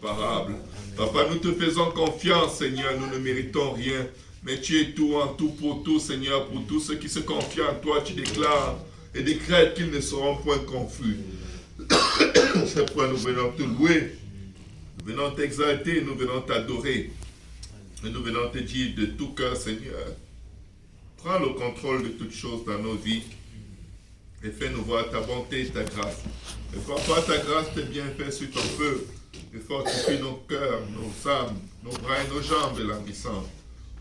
incomparable. Papa, nous te faisons confiance, Seigneur, nous ne méritons rien, mais tu es tout en tout pour tout, Seigneur, pour tous ceux qui se confient en toi, tu déclares et décrètes qu'ils ne seront point confus. C'est pourquoi nous venons te louer, nous venons t'exalter, nous venons t'adorer, et nous venons te dire de tout cœur, Seigneur, prends le contrôle de toutes choses dans nos vies, et fais-nous voir ta bonté et ta grâce. Et papa, ta grâce t'est bien faite sur ton peuple, et fortifie nos cœurs, nos âmes, nos bras et nos jambes élanguissantes.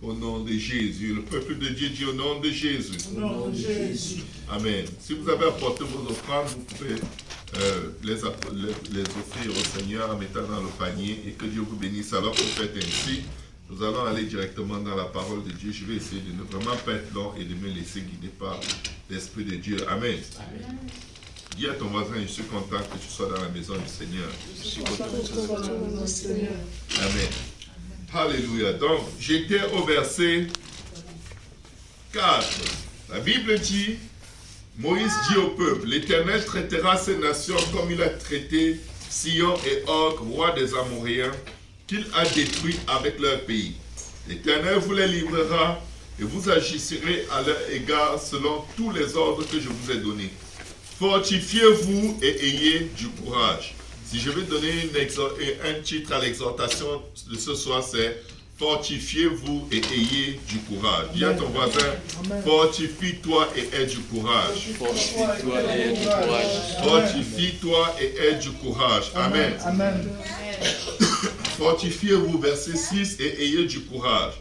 Au nom de Jésus. Le peuple de Dieu dit au nom de Jésus. Au nom de Jésus. Amen. Si vous avez apporté vos offrandes, vous pouvez les offrir au Seigneur en mettant dans le panier et que Dieu vous bénisse. Alors que vous faites ainsi, nous allons aller directement dans la parole de Dieu. Je vais essayer de ne vraiment pas être long et de me laisser guider par l'Esprit de Dieu. Amen. Amen. Dis à ton voisin, je suis content que tu sois dans la maison du Seigneur. Je suis content que tu sois dans la maison du Seigneur. Amen. Alléluia. Donc, j'étais au verset 4. La Bible dit, Moïse dit au peuple, l'Éternel traitera ces nations comme il a traité Sion et Og, roi des Amoréens, qu'il a détruits avec leur pays. L'Éternel vous les livrera et vous agirez à leur égard selon tous les ordres que je vous ai donnés. Fortifiez-vous et ayez du courage. Si je vais donner un titre à l'exhortation de ce soir, c'est « Fortifiez-vous et ayez du courage ». Dis à ton voisin « Fortifie-toi et aie du courage ». Fortifie-toi et aie du courage. Fortifie-toi et aie du courage. Amen. Amen. Fortifiez-vous, verset 6, et ayez du courage.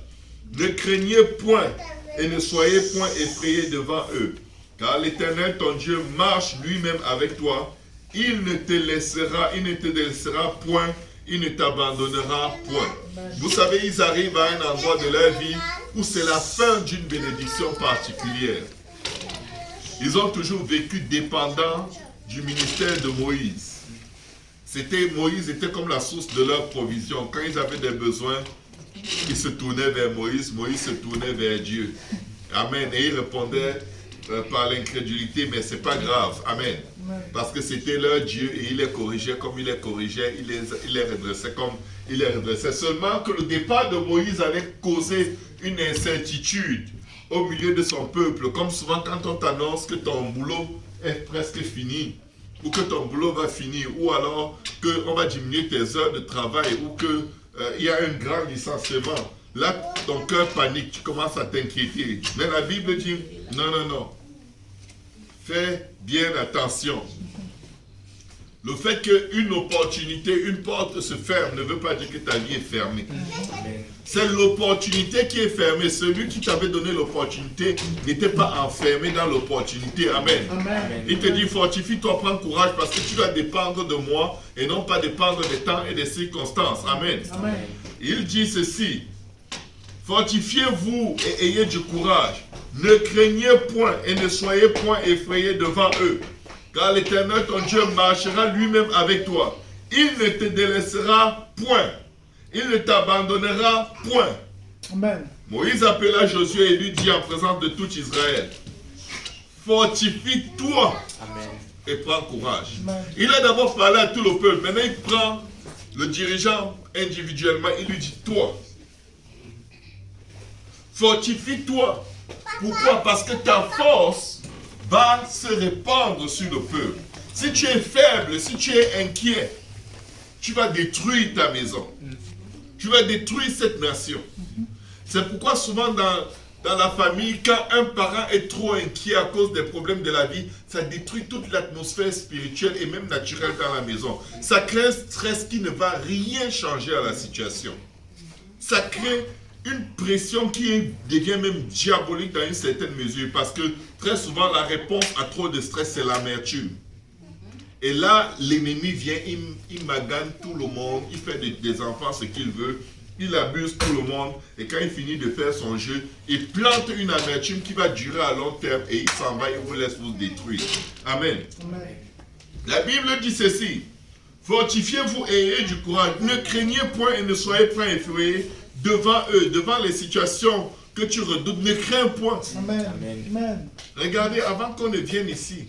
Ne craignez point et ne soyez point effrayés devant eux, car l'Éternel, ton Dieu, marche lui-même avec toi. Il ne te laissera point, il ne t'abandonnera point. Vous savez, ils arrivent à un endroit de leur vie où c'est la fin d'une bénédiction particulière. Ils ont toujours vécu dépendants du ministère de Moïse. Moïse était comme la source de leur provision. Quand ils avaient des besoins, ils se tournaient vers Moïse, Moïse se tournait vers Dieu. Amen. Et ils répondaient par l'incrédulité, mais ce n'est pas grave. Amen. Parce que c'était leur Dieu et il les corrigeait comme il les corrigeait, il les redressait comme il les redressait. Seulement que le départ de Moïse allait causer une incertitude au milieu de son peuple. Comme souvent quand on t'annonce que ton boulot est presque fini, ou que ton boulot va finir, ou alors qu'on va diminuer tes heures de travail, ou qu'il y a un grand licenciement. Là, ton cœur panique, tu commences à t'inquiéter. Mais la Bible dit, non, non, non. Fais bien attention. Le fait qu'une opportunité, une porte se ferme ne veut pas dire que ta vie est fermée. C'est l'opportunité qui est fermée. Celui qui t'avait donné l'opportunité n'était pas enfermé dans l'opportunité. Amen. Amen. Il te dit, fortifie-toi, prends courage parce que tu dois dépendre de moi et non pas dépendre des temps et des circonstances. Amen. Amen. Il dit ceci, fortifiez-vous et ayez du courage. Ne craignez point et ne soyez point effrayés devant eux. Car l'Éternel, ton Dieu, marchera lui-même avec toi. Il ne te délaissera point. Il ne t'abandonnera point. Amen. Moïse appela Josué et lui dit en présence de tout Israël, fortifie-toi et prends courage. Amen. Il a d'abord parlé à tout le peuple. Maintenant, il prend le dirigeant individuellement. Il lui dit, toi, fortifie-toi. Pourquoi? Parce que ta force va se répandre sur le peuple. Si tu es faible, si tu es inquiet, tu vas détruire ta maison. Tu vas détruire cette nation. C'est pourquoi souvent dans la famille, quand un parent est trop inquiet à cause des problèmes de la vie, ça détruit toute l'atmosphère spirituelle et même naturelle dans la maison. Ça crée un stress qui ne va rien changer à la situation. Ça crée une pression qui devient même diabolique dans une certaine mesure parce que très souvent la réponse à trop de stress c'est l'amertume. Et là l'ennemi vient, il magane tout le monde, il fait des enfants ce qu'il veut, il abuse tout le monde et quand il finit de faire son jeu, il plante une amertume qui va durer à long terme et il s'en va et vous laisse vous détruire. Amen. Amen. La Bible dit ceci, fortifiez-vous et ayez du courage, ne craignez point et ne soyez point effrayés devant eux, devant les situations que tu redoutes, ne crains point. Amen. Amen. Regardez, avant qu'on ne vienne ici,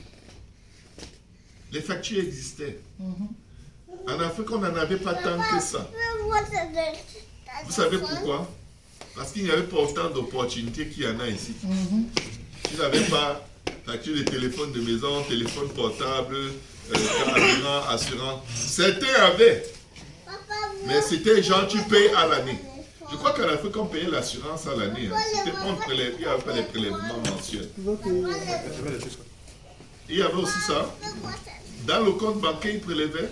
les factures existaient. En Afrique, on n'en avait pas tant que ça. Vous savez pourquoi? Parce qu'il n'y avait pas autant d'opportunités qu'il y en a ici. Tu n'avais pas facture de téléphone de maison, téléphone portable, carburant, assurance. Certains avaient. Mais c'était genre, tu payes à l'année. Je crois qu'en Afrique, on payait l'assurance à l'année. C'était on prélève, il y avait pas les prélèvements mensuels. Il y avait aussi ça. Dans le compte bancaire, ils prélevaient.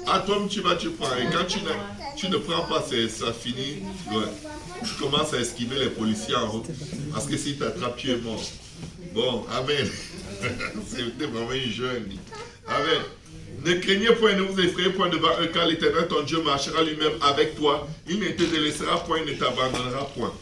Ah, toi, tu vas, tu prends. Et quand tu ne prends pas, ça finit. Ouais. Tu commences à esquiver les policiers en route. Parce que s'ils t'attrapent, tu es mort. Bon, amen. C'était vraiment une jeune. Amen. Ne craignez point, ne vous effrayez point devant eux, car l'Éternel, ton Dieu, marchera lui-même avec toi. Il ne te délaissera point, il ne t'abandonnera point.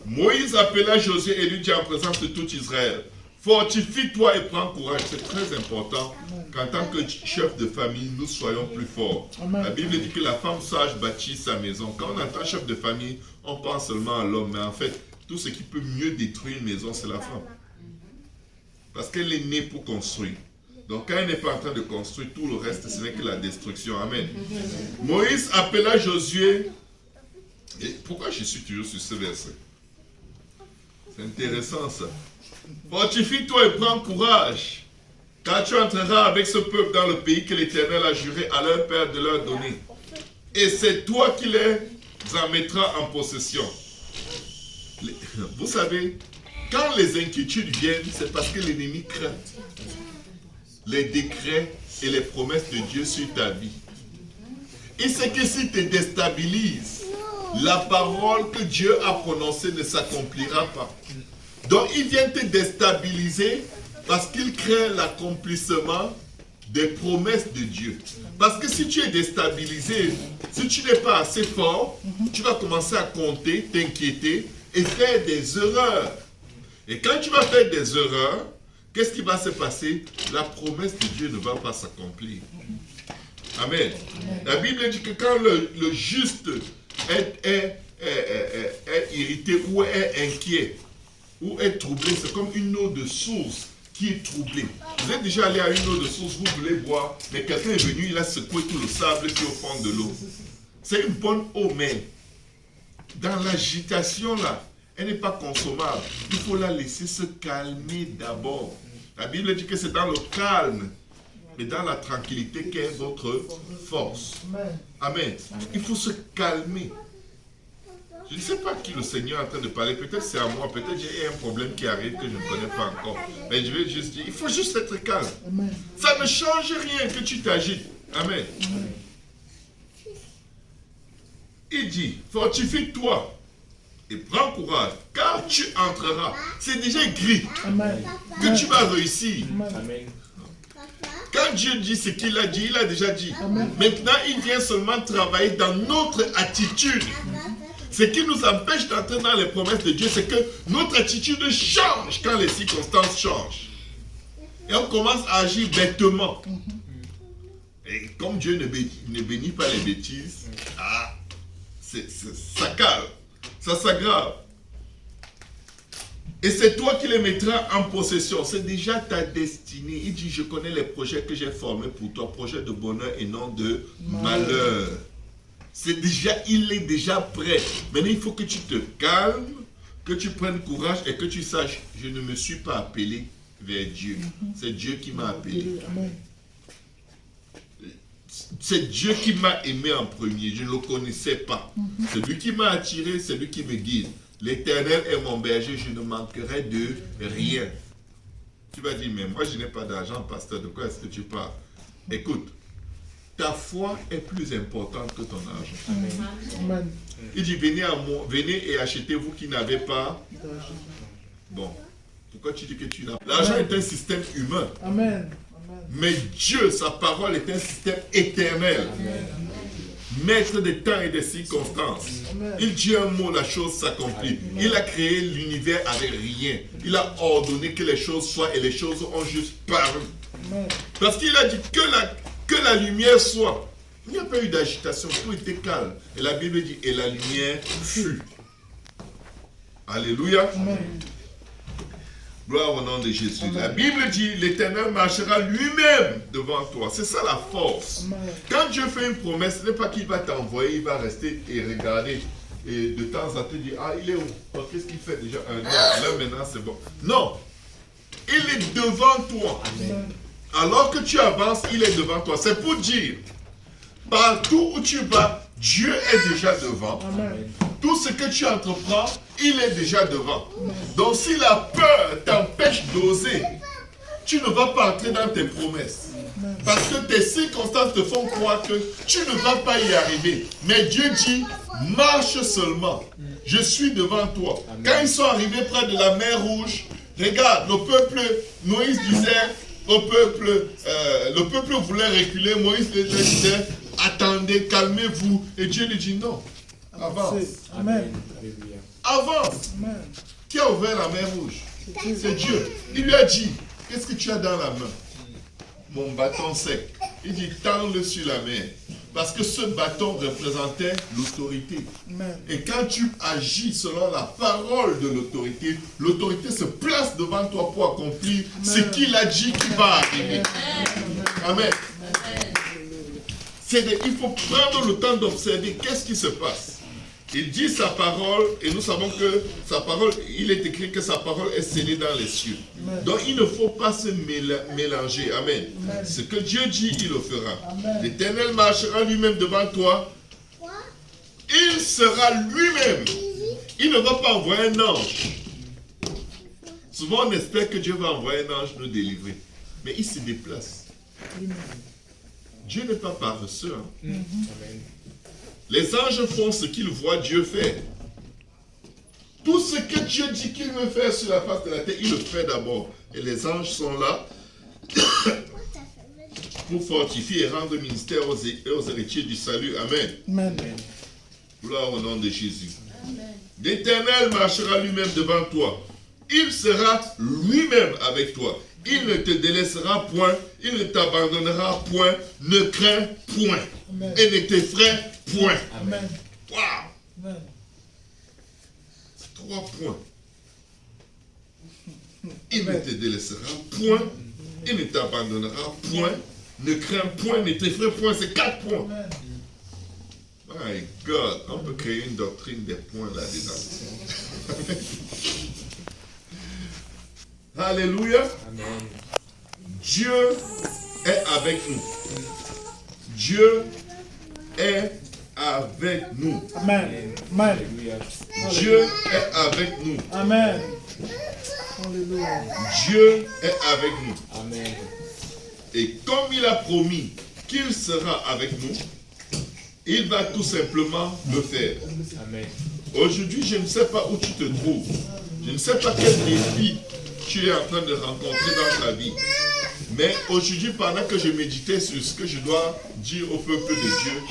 Moïse appela Josué et lui dit en présence de tout Israël, fortifie-toi et prends courage. C'est très important qu'en tant que chef de famille, nous soyons plus forts. Amen. La Bible dit que la femme sage bâtit sa maison. Quand on entend chef de famille, on pense seulement à l'homme. Mais en fait, tout ce qui peut mieux détruire une maison, c'est la femme. Parce qu'elle est née pour construire. Donc quand elle n'est pas en train de construire, tout le reste, ce n'est que la destruction. Amen. Moïse appela Josué. Et pourquoi je suis toujours sur ce verset? C'est intéressant ça. Fortifie-toi et prends courage, car tu entreras avec ce peuple dans le pays que l'Éternel a juré à leur père de leur donner. Et c'est toi qui les en mettras en possession. Vous savez, quand les inquiétudes viennent, c'est parce que l'ennemi craint les décrets et les promesses de Dieu sur ta vie. Et c'est que s'il te déstabilise, la parole que Dieu a prononcée ne s'accomplira pas. Donc il vient te déstabiliser parce qu'il crée l'accomplissement des promesses de Dieu. Parce que si tu es déstabilisé, si tu n'es pas assez fort, tu vas commencer à compter, t'inquiéter et faire des erreurs. Et quand tu vas faire des erreurs, qu'est-ce qui va se passer? La promesse de Dieu ne va pas s'accomplir. Amen. La Bible dit que quand le juste est irrité ou est inquiet ou est troublé, c'est comme une eau de source qui est troublée. Vous êtes déjà allé à une eau de source, vous voulez boire, mais quelqu'un est venu, il a secoué tout le sable qui est au fond de l'eau. C'est une bonne eau, mais dans l'agitation là, elle n'est pas consommable. Il faut la laisser se calmer d'abord. La Bible dit que c'est dans le calme et dans la tranquillité qu'est votre force. Amen. Il faut se calmer. Je ne sais pas qui le Seigneur est en train de parler. Peut-être c'est à moi. Peut-être j'ai un problème qui arrive que je ne connais pas encore. Mais je vais juste dire, il faut juste être calme. Amen. Ça ne change rien que tu t'agites. Amen. Amen. Il dit, fortifie-toi et prends courage, car tu entreras. C'est déjà écrit que tu vas réussir. Amen. Quand Dieu dit ce qu'il a dit, il a déjà dit. Amen. Maintenant, il vient seulement travailler dans notre attitude. Ce qui nous empêche d'entrer dans les promesses de Dieu, c'est que notre attitude change quand les circonstances changent. Et on commence à agir bêtement. Et comme Dieu ne bénit pas les bêtises, ça cale, ça s'aggrave. Et c'est toi qui les mettras en possession. C'est déjà ta destinée. Il dit, je connais les projets que j'ai formés pour toi, projets de bonheur et non de malheur. C'est déjà, il est déjà prêt. Maintenant, il faut que tu te calmes, que tu prennes courage et que tu saches, je ne me suis pas appelé vers Dieu. C'est Dieu qui m'a appelé. C'est Dieu qui m'a aimé en premier. Je ne le connaissais pas. C'est lui qui m'a attiré, c'est lui qui me guide. L'Éternel est mon berger, je ne manquerai de rien. Tu vas dire, mais moi je n'ai pas d'argent, pasteur, de quoi est-ce que tu parles? Écoute, ta foi est plus importante que ton argent. Amen. Il dit, venez et achetez-vous qui n'avez pas d'argent. Bon, pourquoi tu dis que tu n'as pas? L'argent est un système humain. Amen. Mais Dieu, sa parole est un système éternel. Amen. Maître des temps et des circonstances. Amen. Il dit un mot, la chose s'accomplit. Il a créé l'univers avec rien. Il a ordonné que les choses soient et les choses ont juste paru. Amen. Parce qu'il a dit que la lumière soit. Il n'y a pas eu d'agitation, tout était calme. Et la Bible dit, et la lumière fut. Alléluia. Amen. Gloire au nom de Jésus. Amen. La Bible dit, l'Éternel marchera lui-même devant toi. C'est ça la force. Amen. Quand Dieu fait une promesse, ce n'est pas qu'il va t'envoyer, il va rester et regarder. Et de temps en temps dire, ah, il est où? Oh, qu'est-ce qu'il fait déjà? Là maintenant c'est bon. Non. Il est devant toi. Amen. Alors que tu avances, il est devant toi. C'est pour dire, partout où tu vas, Dieu est déjà devant. Amen. Tout ce que tu entreprends, il est déjà devant. Donc si la peur t'empêche d'oser, tu ne vas pas entrer dans tes promesses. Parce que tes circonstances te font croire que tu ne vas pas y arriver. Mais Dieu dit, marche seulement. Je suis devant toi. Amen. Quand ils sont arrivés près de la mer Rouge, regarde, le peuple, Moïse disait au peuple, le peuple voulait reculer, Moïse disait, attendez, calmez-vous. Et Dieu lui dit non, avance. Amen. Alléluia. Avance. Amen. Qui a ouvert la mer Rouge? C'est Dieu. Il lui a dit, qu'est-ce que tu as dans la main? Mon bâton sec. Il dit, tends-le sur la mer. Parce que ce bâton représentait l'autorité. Amen. Et quand tu agis selon la parole de l'autorité, l'autorité se place devant toi pour accomplir ce qu'il a dit qui va arriver. Amen. Il faut prendre le temps d'observer qu'est-ce qui se passe. Il dit sa parole et nous savons que sa parole, il est écrit que sa parole est scellée dans les cieux. Amen. Donc il ne faut pas se mélanger. Amen. Amen. Ce que Dieu dit, il le fera. Amen. L'Éternel marchera lui-même devant toi. Il sera lui-même. Il ne va pas envoyer un ange. Souvent on espère que Dieu va envoyer un ange nous délivrer. Mais il se déplace. Dieu n'est pas paresseux. Hein. Amen. Les anges font ce qu'ils voient Dieu faire. Tout ce que Dieu dit qu'il veut faire sur la face de la terre, il le fait d'abord. Et les anges sont là pour fortifier et rendre ministère aux héritiers du salut. Amen. Amen. Gloire au nom de Jésus. L'Éternel marchera lui-même devant toi. Il sera lui-même avec toi. Il ne te délaissera point. Il ne t'abandonnera point. Ne crains point. Amen. Et ne t'effraie point. Amen. Waouh! Amen. 3 points. Il ne te délaissera point. Il ne t'abandonnera point. Ne crains point, ne t'effraie point. C'est 4 points. Amen. My God, on peut créer une doctrine des points là-dedans. Alléluia. Amen. Dieu est avec nous. Dieu est avec nous. Amen. Amen. Alléluia. Dieu est avec nous. Amen. Alléluia. Dieu est avec nous. Amen. Et comme il a promis qu'il sera avec nous, il va tout simplement le faire. Amen. Aujourd'hui, je ne sais pas où tu te trouves. Je ne sais pas quel défi tu es en train de rencontrer dans ta vie. Mais aujourd'hui, pendant que je méditais sur ce que je dois dire au peuple de Dieu,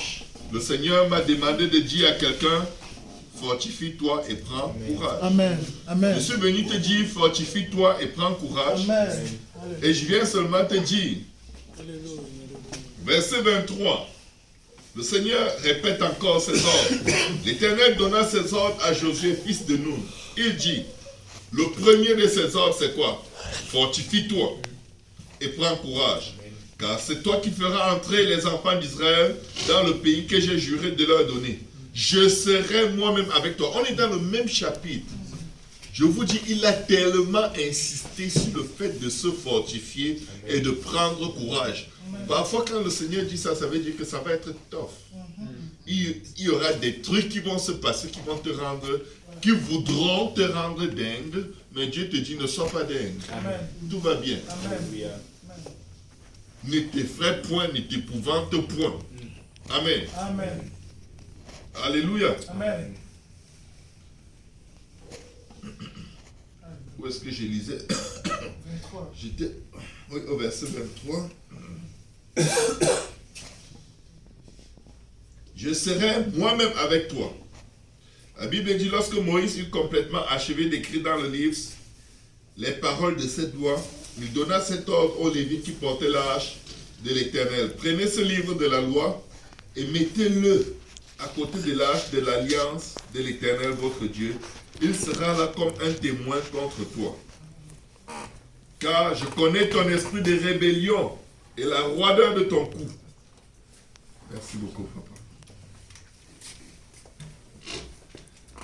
le Seigneur m'a demandé de dire à quelqu'un, fortifie-toi et prends courage. Amen. Amen. Je suis venu te dire, fortifie-toi et prends courage. Amen. Et je viens seulement te dire, Alléluia. verset 23, le Seigneur répète encore ses ordres. L'Éternel donna ses ordres à Josué, fils de Nun. Il dit, le premier de ses ordres, c'est quoi? Fortifie-toi et prends courage. Car c'est toi qui feras entrer les enfants d'Israël dans le pays que j'ai juré de leur donner. Je serai moi-même avec toi. On est dans le même chapitre. Je vous dis, il a tellement insisté sur le fait de se fortifier et de prendre courage. Parfois, quand le Seigneur dit ça, ça veut dire que ça va être tough. Il y aura des trucs qui vont se passer, qui vont te rendre, qui voudront te rendre dingue, mais Dieu te dit, ne sois pas dingue. Amen. Tout va bien. Amen. Alléluia. Ne t'effraie point, ne t'épouvante point. Amen. Amen. Alléluia. Amen. Où est-ce que je lisais? 23. J'étais oui, au verset 23. Je serai moi-même avec toi. La Bible dit, lorsque Moïse eut complètement achevé d'écrire dans le livre les paroles de cette loi, il donna cet ordre aux Lévites qui portaient l'arche de l'Éternel. Prenez ce livre de la loi et mettez-le à côté de l'arche de l'alliance de l'Éternel votre Dieu. Il sera là comme un témoin contre toi. car je connais ton esprit de rébellion et la roideur de ton cou. Merci beaucoup, papa.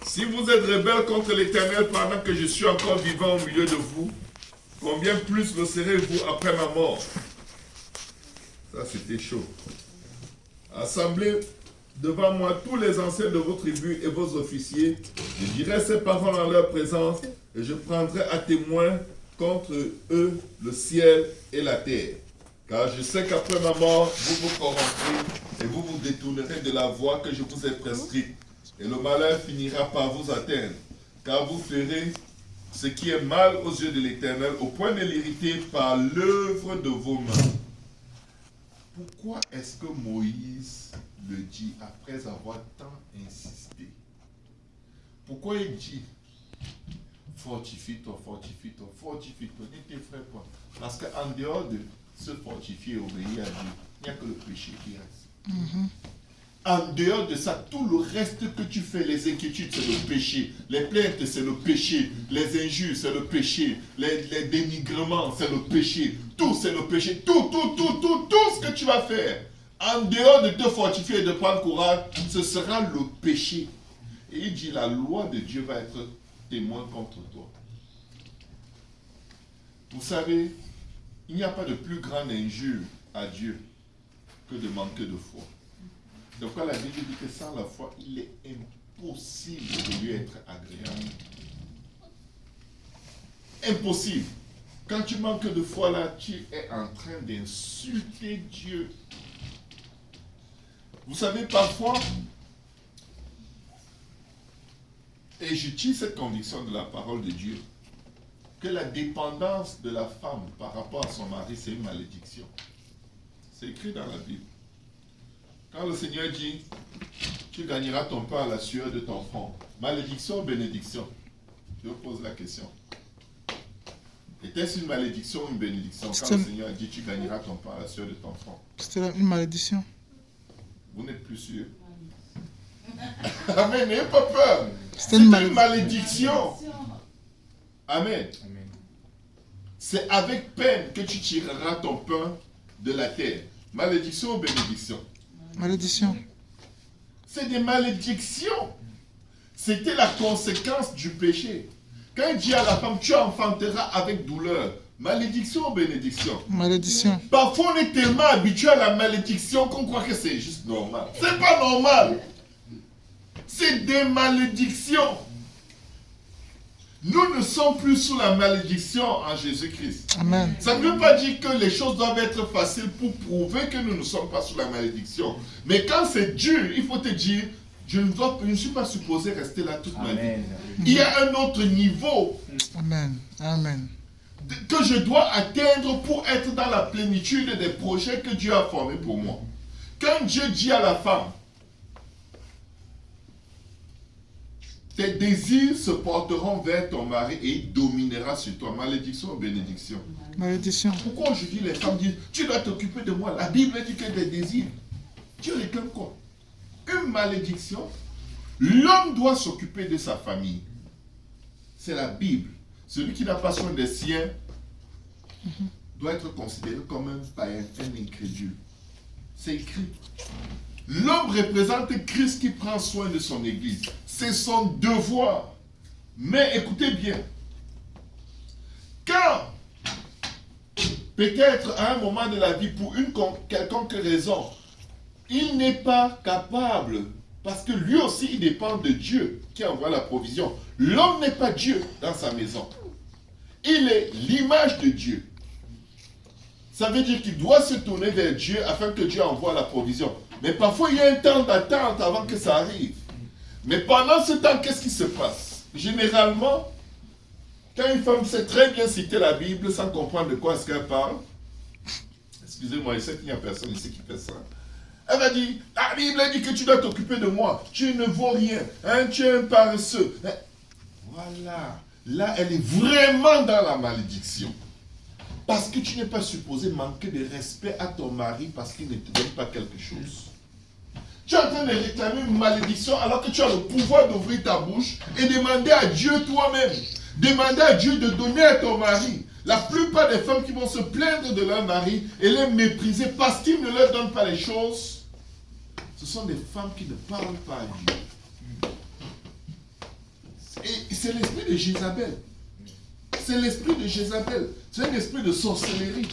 Si vous êtes rebelles contre l'Éternel pendant que je suis encore vivant au milieu de vous, combien plus le serez-vous après ma mort? Ça, c'était chaud. Assemblez devant moi tous les anciens de vos tribus et vos officiers. Je dirai ces paroles en leur présence et je prendrai à témoin contre eux le ciel et la terre. Car je sais qu'après ma mort, vous vous corromprez et vous vous détournerez de la voie que je vous ai prescrite. Et le malheur finira par vous atteindre, car vous ferez ce qui est mal aux yeux de l'Éternel, au point de l'irriter par l'œuvre de vos mains. Pourquoi est-ce que Moïse le dit après avoir tant insisté? Pourquoi il dit fortifie-toi, fortifie-toi, fortifie-toi, dis tes frères quoi? Parce qu'en dehors de se fortifier et obéir à Dieu, il n'y a que le péché qui reste. En dehors de ça, tout le reste que tu fais, les inquiétudes, c'est le péché. Les plaintes, c'est le péché. Les injures, c'est le péché. Les dénigrements, c'est le péché. Tout, c'est le péché. Tout ce que tu vas faire. En dehors de te fortifier et de prendre courage, ce sera le péché. Et il dit, la loi de Dieu va être témoin contre toi. Vous savez, il n'y a pas de plus grande injure à Dieu que de manquer de foi. Donc quand la Bible dit que sans la foi, il est impossible de lui être agréable. Impossible. Quand tu manques de foi là, tu es en train d'insulter Dieu. Vous savez, parfois, et je tire cette conviction de la parole de Dieu, que la dépendance de la femme par rapport à son mari, c'est une malédiction. C'est écrit dans la Bible. Quand le Seigneur dit, tu gagneras ton pain à la sueur de ton front, malédiction ou bénédiction? Je vous pose la question. Était-ce une malédiction ou une bénédiction quand le Seigneur a dit, tu gagneras ton pain à la sueur de ton front? C'était une malédiction. Vous n'êtes plus sûr? Amen, n'ayez pas peur. C'est une une malédiction. Amen. C'est avec peine que tu tireras ton pain de la terre. Malédiction ou bénédiction? Malédiction. C'est des malédictions. C'était la conséquence du péché. Quand il dit à la femme, tu enfanteras avec douleur. Malédiction ou bénédiction? Malédiction. Parfois on est tellement habitué à la malédiction qu'on croit que c'est juste normal. C'est pas normal. C'est des malédictions. Nous ne sommes plus sous la malédiction en Jésus-Christ. Amen. Ça ne veut pas dire que les choses doivent être faciles pour prouver que nous ne sommes pas sous la malédiction. Mais quand c'est dur, il faut te dire, je ne suis pas supposé rester là toute ma vie. Il y a un autre niveau. Amen. Amen. Que je dois atteindre pour être dans la plénitude des projets que Dieu a formés pour moi. Quand Dieu dit à la femme, tes désirs se porteront vers ton mari et il dominera sur toi. Malédiction ou bénédiction? Malédiction. Pourquoi aujourd'hui les femmes disent, tu dois t'occuper de moi? La Bible dit que des désirs. Dieu réclame quoi? Une malédiction. L'homme doit s'occuper de sa famille. C'est la Bible. Celui qui n'a pas soin des siens doit être considéré comme un païen, un incrédule. C'est écrit. L'homme représente Christ qui prend soin de son église. C'est son devoir. Mais écoutez bien. Quand, peut-être à un moment de la vie, pour une quelconque raison, il n'est pas capable, parce que lui aussi il dépend de Dieu qui envoie la provision. L'homme n'est pas Dieu dans sa maison. Il est l'image de Dieu. Ça veut dire qu'il doit se tourner vers Dieu afin que Dieu envoie la provision. Mais parfois il y a un temps d'attente avant que ça arrive. Mais pendant ce temps, qu'est-ce qui se passe? Généralement, quand une femme sait très bien citer la Bible sans comprendre de quoi est-ce qu'elle parle, excusez-moi, je sais qu'il n'y a personne ici qui fait ça. Elle va dire, la Bible dit que tu dois t'occuper de moi. Tu ne vaux rien. Hein, tu es un paresseux. Voilà. Là, elle est vraiment dans la malédiction. Parce que tu n'es pas supposé manquer de respect à ton mari parce qu'il ne te donne pas quelque chose. Tu es en train de réclamer une malédiction alors que tu as le pouvoir d'ouvrir ta bouche et demander à Dieu toi-même. Demander à Dieu de donner à ton mari. La plupart des femmes qui vont se plaindre de leur mari et les mépriser parce qu'ils ne leur donnent pas les choses, ce sont des femmes qui ne parlent pas à Dieu. Et c'est l'esprit de Jézabel. C'est l'esprit de Jézabel. C'est un esprit de sorcellerie.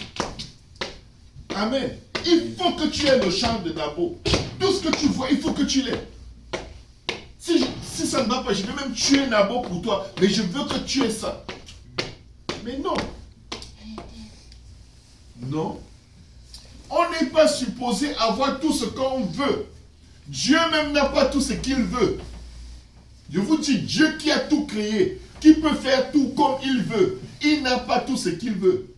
Amen. Il faut que tu aies le charme de Nabot. Tout ce que tu vois, il faut que tu l'aies. Si ça ne va pas, je vais même tuer Nabot pour toi. Mais je veux que tu aies ça. Mais non. Non. On n'est pas supposé avoir tout ce qu'on veut. Dieu même n'a pas tout ce qu'il veut. Je vous dis, Dieu qui a tout créé, qui peut faire tout comme il veut, il n'a pas tout ce qu'il veut.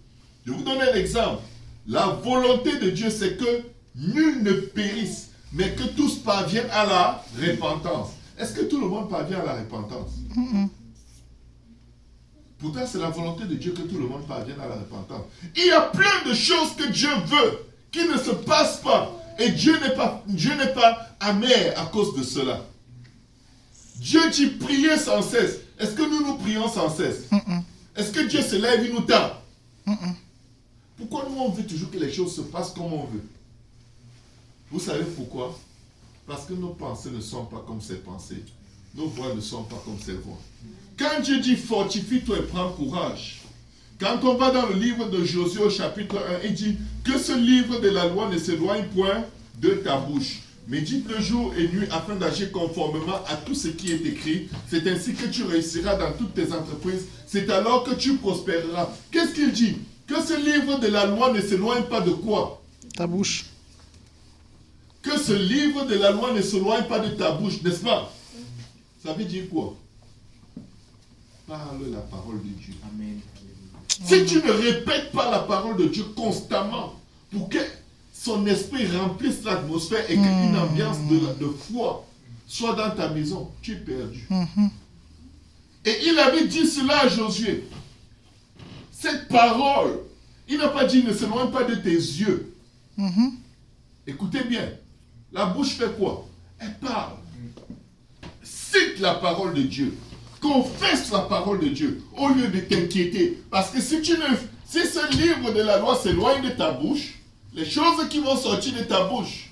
Je vous donne un exemple. La volonté de Dieu, c'est que nul ne périsse, mais que tous parviennent à la repentance. Est-ce que tout le monde parvient à la repentance? Pourtant, c'est la volonté de Dieu que tout le monde parvienne à la repentance. Il y a plein de choses que Dieu veut qui ne se passent pas. Et Dieu n'est pas amer à cause de cela. Dieu dit prier sans cesse. Est-ce que nous prions sans cesse? Est-ce que Dieu se lève et nous tape? Pourquoi nous on veut toujours que les choses se passent comme on veut? Vous savez pourquoi? Parce que nos pensées ne sont pas comme ses pensées. Nos voix ne sont pas comme ses voix. Quand Dieu dit fortifie-toi et prends courage, quand on va dans le livre de Josué au chapitre 1, il dit que ce livre de la loi ne s'éloigne point de ta bouche. Médite le jour et nuit afin d'agir conformément à tout ce qui est écrit. C'est ainsi que tu réussiras dans toutes tes entreprises. C'est alors que tu prospéreras. Qu'est-ce qu'il dit? Que ce livre de la loi ne s'éloigne pas de quoi? Ta bouche. Que ce livre de la loi ne s'éloigne pas de ta bouche, n'est-ce pas? Ça veut dire quoi? Parle la parole de Dieu. Amen. Si tu ne répètes pas la parole de Dieu constamment pour que son esprit remplisse l'atmosphère et qu'une ambiance de foi soit dans ta maison, tu es perdu. Et il avait dit cela à Josué. Cette parole, il n'a pas dit ne s'éloigne pas de tes yeux. Écoutez bien, la bouche fait quoi? Elle parle. Cite la parole de Dieu. Confesse la parole de Dieu au lieu de t'inquiéter. Parce que si ce livre de la loi s'éloigne de ta bouche, les choses qui vont sortir de ta bouche,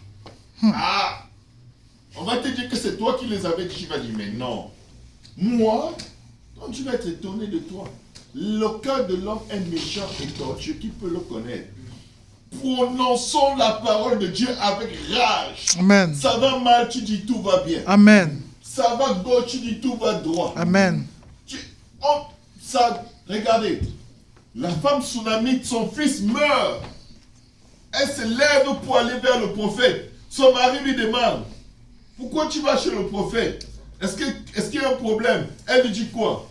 on va te dire que c'est toi qui les avais dit. Tu vas dire, mais non. Moi, donc tu vas être étonné de toi. Le cœur de l'homme est méchant et tortueux. Qui peut le connaître? Prononçons la parole de Dieu avec rage. Amen. Ça va mal, tu dis tout va bien. Amen. Ça va gauche, tu dis tout va droit. Amen. Regardez, la femme tsunamite, son fils meurt. Elle se lève pour aller vers le prophète. Son mari lui demande, pourquoi tu vas chez le prophète? Est-ce qu'il y a un problème? Elle lui dit quoi?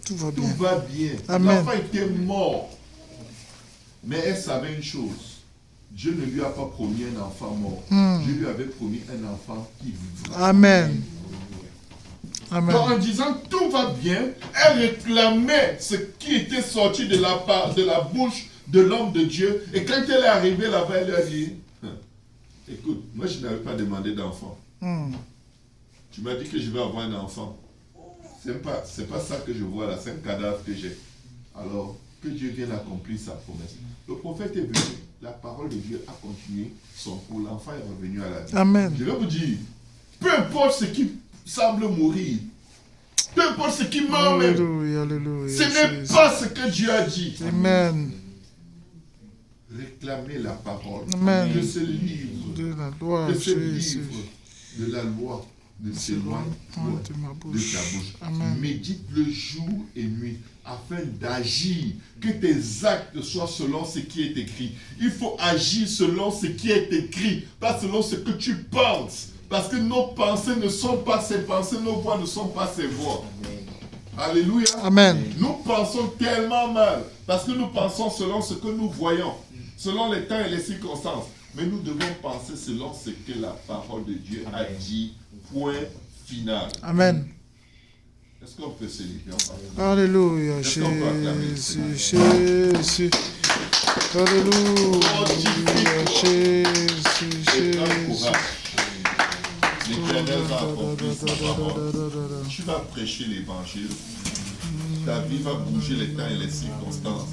Tout va Tout bien. va bien. Amen. L'enfant était mort. Mais elle savait une chose. Dieu ne lui a pas promis un enfant mort. Dieu lui avait promis un enfant qui vivra. Amen. Amen. Donc, en disant tout va bien, elle réclamait ce qui était sorti de la bouche de l'homme de Dieu. Et quand elle est arrivée là-bas, elle lui a dit, écoute, moi je n'avais pas demandé d'enfant. Tu m'as dit que je vais avoir un enfant. C'est pas ça que je vois là, c'est un cadavre que j'ai. Alors, que Dieu vienne accomplir sa promesse. Le prophète est venu, la parole de Dieu a continué son cours, l'enfant est revenu à la vie. Amen. Je vais vous dire, peu importe ce qui semble mourir, peu importe ce qui meurt même, Alléluia, alléluia. ce n'est pas ce que Dieu a dit. Amen. Réclamez la parole. Amen. Que ce livre, De la loi, que ce Jésus. livre de la loi ne s'éloigne point de ma de bouche. ta bouche. Amen. Médite le jour et nuit afin d'agir, que tes actes soient selon ce qui est écrit. Il faut agir selon ce qui est écrit, pas selon ce que tu penses. Parce que nos pensées ne sont pas ses pensées, nos voix ne sont pas ses voix. Alléluia. Amen. Nous pensons tellement mal, parce que nous pensons selon ce que nous voyons, selon les temps et les circonstances. Mais nous devons penser selon ce que la parole de Dieu a dit. Point final. Amen. Est-ce qu'on peut célébrer ensemble? Alléluia, Est-ce qu'on peut acclamer le Jésus, Seigneur? Jésus. Alléluia, Jésus, Et prends Jésus. courage. L'Éternel va accomplir sa parole. Tu vas prêcher l'évangile. Ta vie va bouger les temps et les circonstances.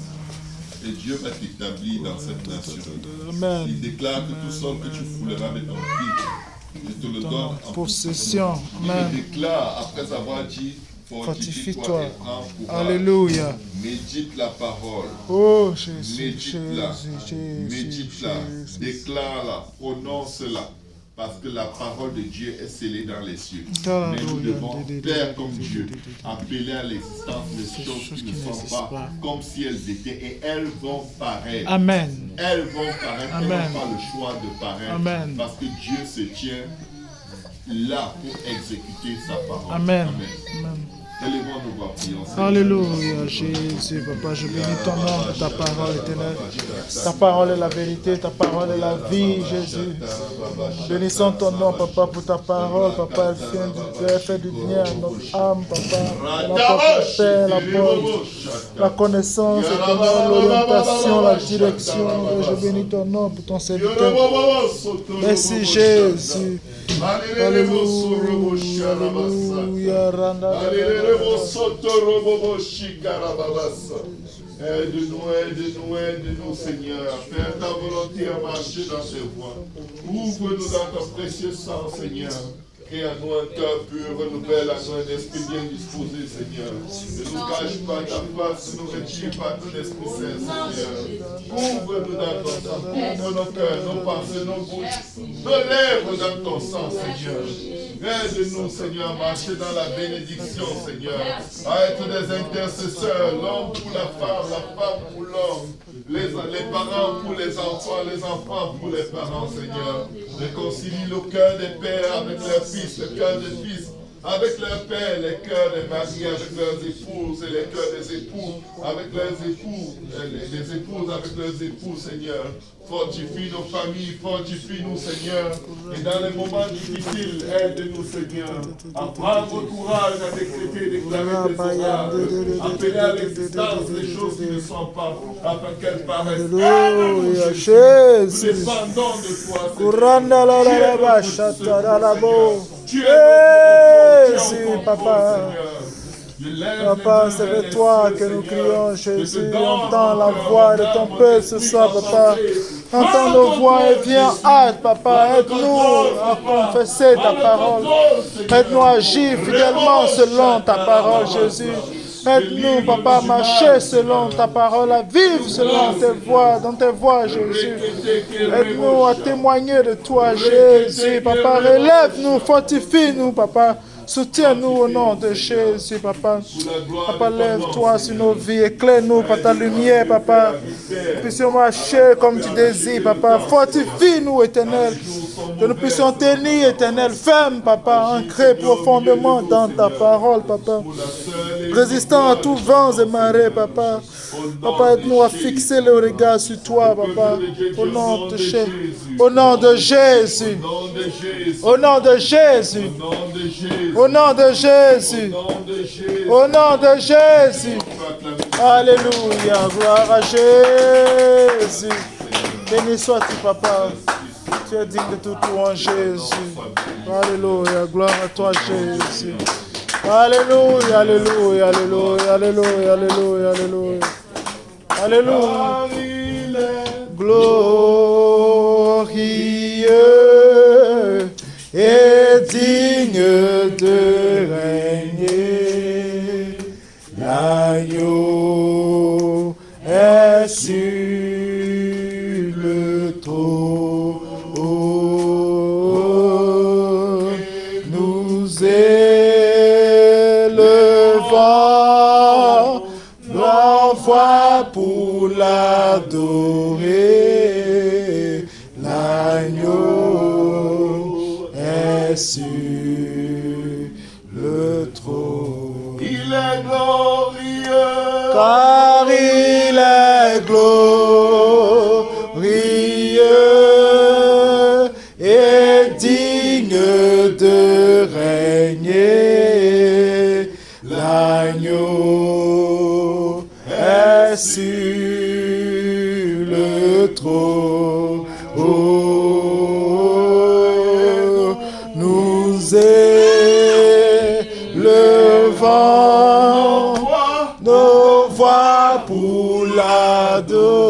et Dieu va t'établir dans cette nation. Amen. Il déclare que tout sol que tu fouleras de ton pied, je te le donne en Possession. Il Amen. déclare, après avoir dit, fortifie-toi Fortifie-toi. et prends courage. Alléluia. Médite la parole. Oh Jésus, Médite-la. Jésus, Médite-la. Jésus. Déclare-la. Prononce-la. Parce que la parole de Dieu est scellée dans les cieux. Alléluia. Mais nous devons, Père comme Dieu, appeler à l'existence les choses qui ne sont pas comme si elles étaient. Et elles vont paraître. Amen. Elles vont paraître. Amen. Elles n'ont pas le choix de paraître. Amen. Parce que Dieu se tient là pour exécuter sa parole. Amen. Amen. Amen. Élevons nos voix, prions, Seigneur. Alléluia, Jésus, Papa, je bénis ton nom pour ta parole éternelle. Ta parole est la vérité, ta parole est la vie, Jésus. Bénissons ton nom, Papa, pour ta parole, Papa, elle fait du bien à notre âme, Papa. Elle apporte la paix, elle apporte la connaissance, éternelle, l'orientation, la direction. Et je bénis ton nom pour ton serviteur. Merci, Jésus. Alléluia, Alléluia, Randa. Aide-nous, aide-nous, Seigneur. Fais ta volonté à marcher dans tes voies. Ouvre-nous dans ton précieux sang, Seigneur. Crée à nous un cœur pur, renouvelle à nous un esprit bien disposé, Seigneur. Ne nous cache pas ta face, ne nous retire pas ton Esprit Saint, Seigneur. Ouvre-nous dans ton sang, ouvre nos cœurs, nos pensées, nos bouches, nos lèvres dans ton sang, Seigneur. Aide-nous, Seigneur, à marcher dans la bénédiction, Seigneur. À être des intercesseurs, l'homme pour la femme pour l'homme. Les parents pour les enfants pour les parents, Seigneur. Réconcilie le cœur des pères avec leurs fils, le cœur des fils avec leurs pères, les cœurs des maris avec leurs épouses et les cœurs des époux avec leurs époux, les épouses avec leurs époux, Seigneur. Fortifie nos familles, fortifie-nous, Seigneur. Et dans les moments difficiles, aide-nous, Seigneur, à prendre courage, à décréter, déclarer des oracles, appeler à l'existence des choses qui ne sont pas, afin qu'elles paraissent. Alléluia, Jésus. Nous dépendons de toi, Kuranda la la la ba shata la la bo. Jésus, Papa. Papa, c'est vers toi que nous crions, Jésus. Entends la voix de ton peuple ce soir, Papa. Entends nos voix et viens, hâte, Papa. Aide-nous à confesser ta parole. Aide-nous à agir fidèlement selon ta parole, Jésus. Aide-nous, Papa, à marcher selon ta parole, à vivre selon tes voies, dans tes voies, Jésus. Aide-nous à témoigner de toi, Jésus. Papa, relève-nous, fortifie-nous, Papa. Soutiens-nous au nom de Jésus, Papa. Papa, lève-toi sur nos vies, éclaire-nous par ta lumière, Papa. Nous puissions marcher comme tu désires, Papa. Fortifie-nous, Éternel. Que nous puissions tenir, Éternel, ferme, Papa, ancré profondément dans ta parole, Papa. Résistant à tous vents et marées, Papa. Papa, aide-nous à fixer le regard sur toi, Papa. Au nom de Jésus. Au nom de Jésus. Au nom de Jésus. Au nom de Jésus. Au nom de Jésus. Alléluia. Gloire à Jésus. Béni sois-tu, Papa. Tu es digne de tout louange, Jésus. Alléluia. Gloire à toi, Jésus. Alléluia, alléluia, alléluia, alléluia, alléluia, alléluia. Alléluia. Glorieux et digne de régner. L'agneau est sur le trône. Nous élevons nos voix pour l'adorer. L'agneau est sur le trône. Il est glorieux, car il est glorieux et digne de régner. L'agneau est sur le trône. Nous élevons nos voix pour l'adorer.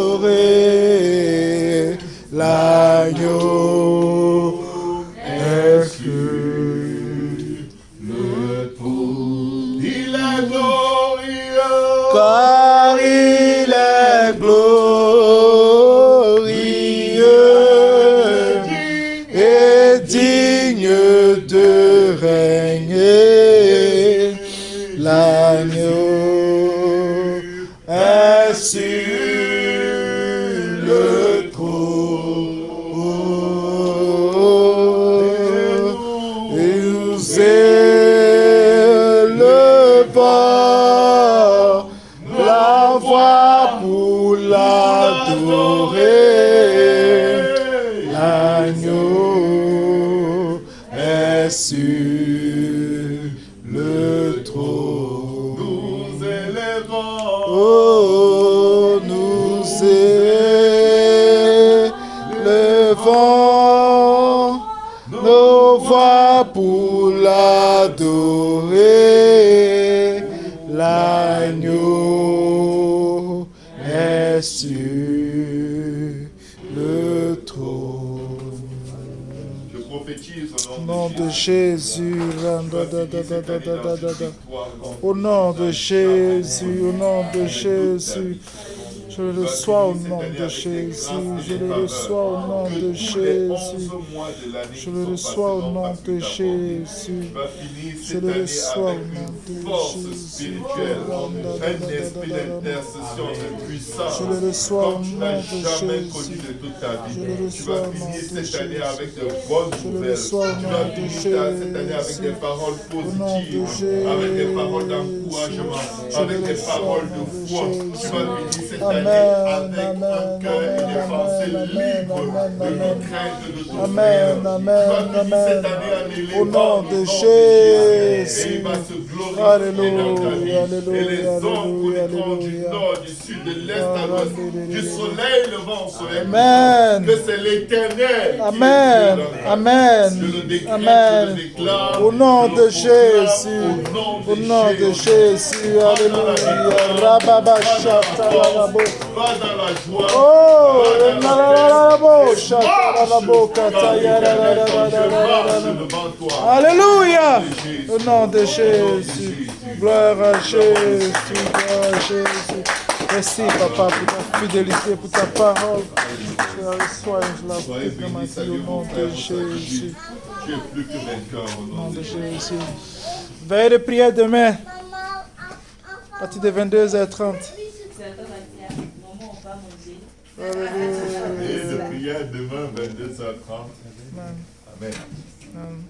est sur le trône. Nous élèvons Oh, nous élevons nos voix pour l'adorer. L'agneau est sur le trône. Je prophétise Au nom de Jésus. Au nom de Jésus. Au nom de Jésus. Je le reçois au nom de Jésus. Je le reçois au nom de Jésus. Je le reçois au nom de Jésus. Je le reçois au nom de Jésus. Un esprit d'intercession puissant. Je le reçois au Comme tu nom n'as de jamais connu Jésus. de toute ta vie. Je le Tu reçois vas au nom finir de cette année Jésus. avec de bonnes Je le nouvelles. reçois au Tu nom vas de finir cette année avec Jésus. des paroles Au nom de positives, avec des paroles d'encouragement, Jésus. avec Je le des reçois au paroles nom de de foi. Tu vas Jésus. finir cette année Amen, avec amen, un cœur et des amen, pensées amen, libres amen, de amen. toute crainte de ton Amen, Seigneur. amen, Tu vas finir amen. cette année en élevant Au nom le de nom Jésus. Et il va se glorifier dans ta vie. Alléluia, Et les alléluia, hommes connaîtront du alléluia. nord, du sud, de l'est à l'ouest, du soleil levant au soleil Amen. couchant, que c'est l'Éternel qui est Amen, Dieu dans ta vie. amen, Je le décrète, je amen. le déclare, Au nom je de le proclame, Jésus, au nom de Jésus, alléluia. Rababa shatarabo. Va dans la joie, Oh, va dans la nalalabo, paix, et shatarabo, marche, car l'Éternel, ton Dieu, marche katayararararararara. devant toi. Alléluia, Jésus. au nom de Jésus. Gloire à Jésus, gloire à Jésus. Merci, Papa, pour ta fidélité, pour ta parole. Je la reçois et je la Soyez prie dans ma bénis, vie salut au nom mon frère, de mon Jésus. Tu es plus que vainqueur au Au nom nom de de Jésus. Jésus. Veille de prière demain, à partir de 22h30. Et de prière demain, 22h30. Amen. Amen. Amen.